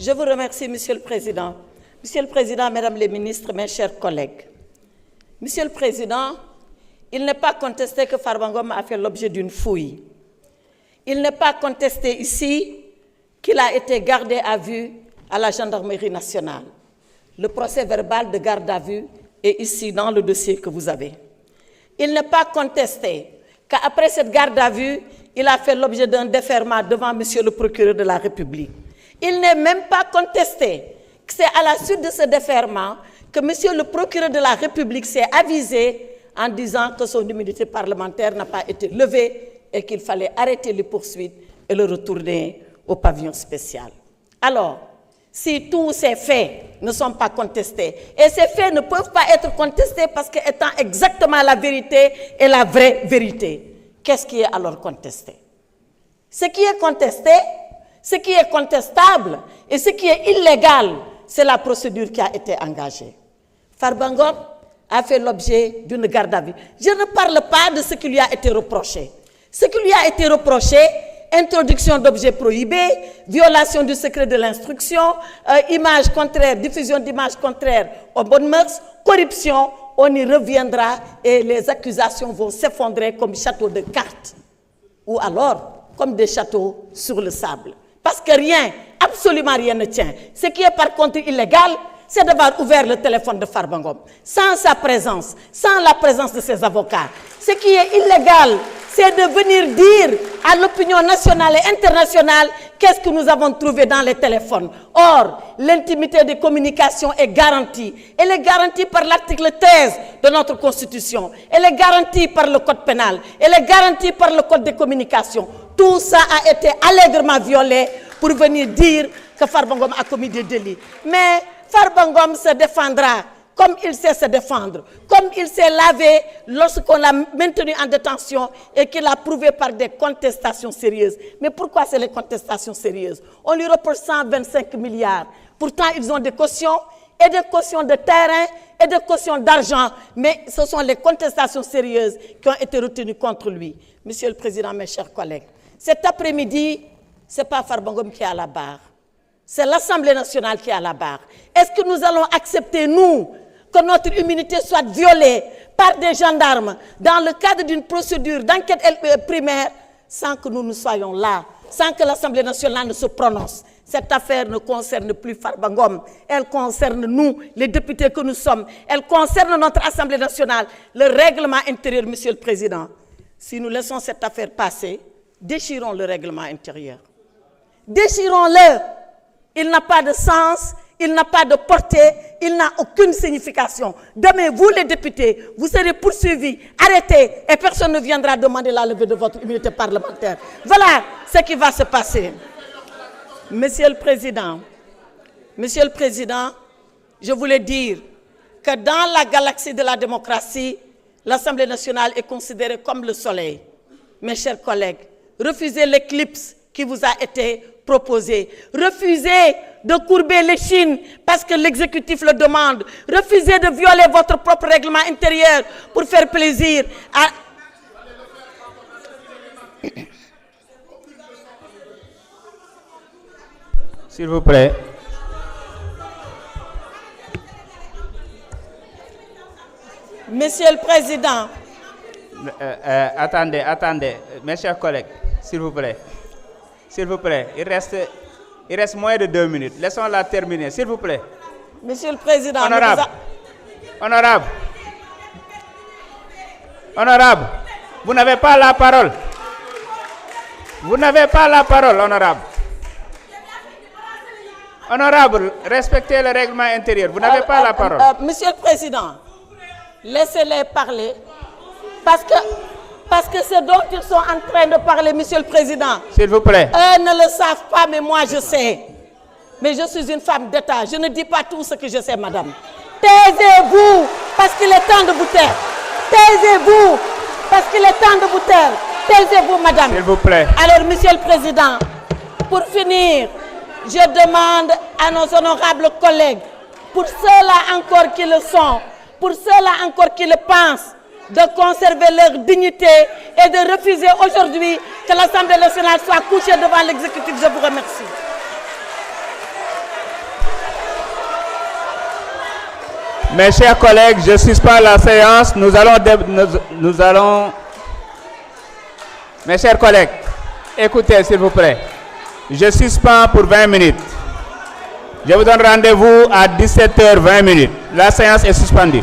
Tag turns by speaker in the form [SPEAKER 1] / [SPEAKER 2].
[SPEAKER 1] Je vous remercie, Monsieur le Président. Monsieur le Président, Mesdames les ministres, mes chers collègues. Monsieur le Président, il n'est pas contesté que Farba Ngom a fait l'objet d'une fouille. Il n'est pas contesté ici qu'il a été gardé à vue à la gendarmerie nationale. Le procès verbal de garde à vue est ici dans le dossier que vous avez. Il n'est pas contesté qu'après cette garde à vue, il a fait l'objet d'un déferment devant Monsieur le procureur de la République. Il n'est même pas contesté que c'est à la suite de ce déferment que Monsieur le procureur de la République s'est avisé en disant que son immunité parlementaire n'a pas été levée et qu'il fallait arrêter les poursuites et le retourner au pavillon spécial. Alors, si tous ces faits ne sont pas contestés, et ces faits ne peuvent pas être contestés parce qu'étant exactement la vérité et la vraie vérité, qu'est-ce qui est alors contesté? Ce qui est contesté, ce qui est contestable et ce qui est illégal, c'est la procédure qui a été engagée. Farba Ngom a fait l'objet d'une garde à vue. Je ne parle pas de ce qui lui a été reproché. Ce qui lui a été reproché, introduction d'objets prohibés, violation du secret de l'instruction, images contraires, diffusion d'images contraires aux bonnes mœurs, corruption, on y reviendra et les accusations vont s'effondrer comme châteaux de cartes ou alors comme des châteaux sur le sable. Parce que rien, absolument rien ne tient. Ce qui est par contre illégal, c'est d'avoir ouvert le téléphone de Farba Ngom sans sa présence, sans la présence de ses avocats. Ce qui est illégal, c'est de venir dire à l'opinion nationale et internationale qu'est-ce que nous avons trouvé dans les téléphones. Or, l'intimité des communications est garantie. Elle est garantie par l'article 13 de notre Constitution. Elle est garantie par le Code pénal. Elle est garantie par le Code des communications. Tout ça a été allègrement violé pour venir dire que Farba Ngom a commis des délits. Mais Farba Ngom se défendra comme il sait se défendre, comme il s'est lavé lorsqu'on l'a maintenu en détention et qu'il a prouvé par des contestations sérieuses. Mais pourquoi c'est les contestations sérieuses? On lui reproche 125 milliards. Pourtant, ils ont des cautions, et des cautions de terrain, et des cautions d'argent. Mais ce sont les contestations sérieuses qui ont été retenues contre lui. Monsieur le Président, mes chers collègues, cet après-midi, ce n'est pas Farba Ngom qui est à la barre. C'est l'Assemblée nationale qui est à la barre. Est-ce que nous allons accepter, nous, que notre immunité soit violée par des gendarmes dans le cadre d'une procédure d'enquête primaire sans que nous ne soyons là, sans que l'Assemblée nationale ne se prononce? Cette affaire ne concerne plus Farba Ngom, elle concerne nous, les députés que nous sommes, elle concerne notre Assemblée nationale, le règlement intérieur, Monsieur le Président. Si nous laissons cette affaire passer, déchirons le règlement intérieur. Déchirons-le. Il n'a pas de sens, il n'a pas de portée, il n'a aucune signification. Demain, vous les députés, vous serez poursuivis, arrêtés, et personne ne viendra demander la levée de votre immunité parlementaire. Voilà ce qui va se passer. Monsieur le Président, je voulais dire que dans la galaxie de la démocratie, l'Assemblée nationale est considérée comme le soleil. Mes chers collègues, refusez l'éclipse qui vous a été proposé. Refusez de courber l'échine parce que l'exécutif le demande. Refusez de violer votre propre règlement intérieur pour faire plaisir à...
[SPEAKER 2] S'il vous plaît.
[SPEAKER 1] Monsieur le Président.
[SPEAKER 2] Attendez, mes chers collègues, s'il vous plaît. S'il vous plaît, il reste moins de 2 minutes. Laissons-la terminer, s'il vous plaît.
[SPEAKER 1] Monsieur le Président.
[SPEAKER 2] Honorable, vous n'avez pas la parole. Vous n'avez pas la parole, honorable. Honorable, respectez le règlement intérieur. Vous n'avez pas la parole.
[SPEAKER 1] Monsieur le Président, laissez-les parler. Parce que c'est dont ils sont en train de parler, Monsieur le Président.
[SPEAKER 2] S'il vous plaît.
[SPEAKER 1] Eux ne le savent pas, mais moi je sais. Mais je suis une femme d'État. Je ne dis pas tout ce que je sais, madame. Taisez-vous, parce qu'il est temps de vous taire. Taisez-vous, parce qu'il est temps de vous taire. Taisez-vous, madame.
[SPEAKER 2] S'il vous plaît.
[SPEAKER 1] Alors, Monsieur le Président, pour finir, je demande à nos honorables collègues, pour ceux-là encore qui le sont, pour ceux-là encore qui le pensent, de conserver leur dignité et de refuser aujourd'hui que l'Assemblée nationale soit couchée devant l'exécutif. Je vous remercie.
[SPEAKER 2] Mes chers collègues, je suspends la séance. Nous allons... Mes chers collègues, écoutez s'il vous plaît. Je suspends pour 20 minutes. Je vous donne rendez-vous à 17h20. La séance est suspendue.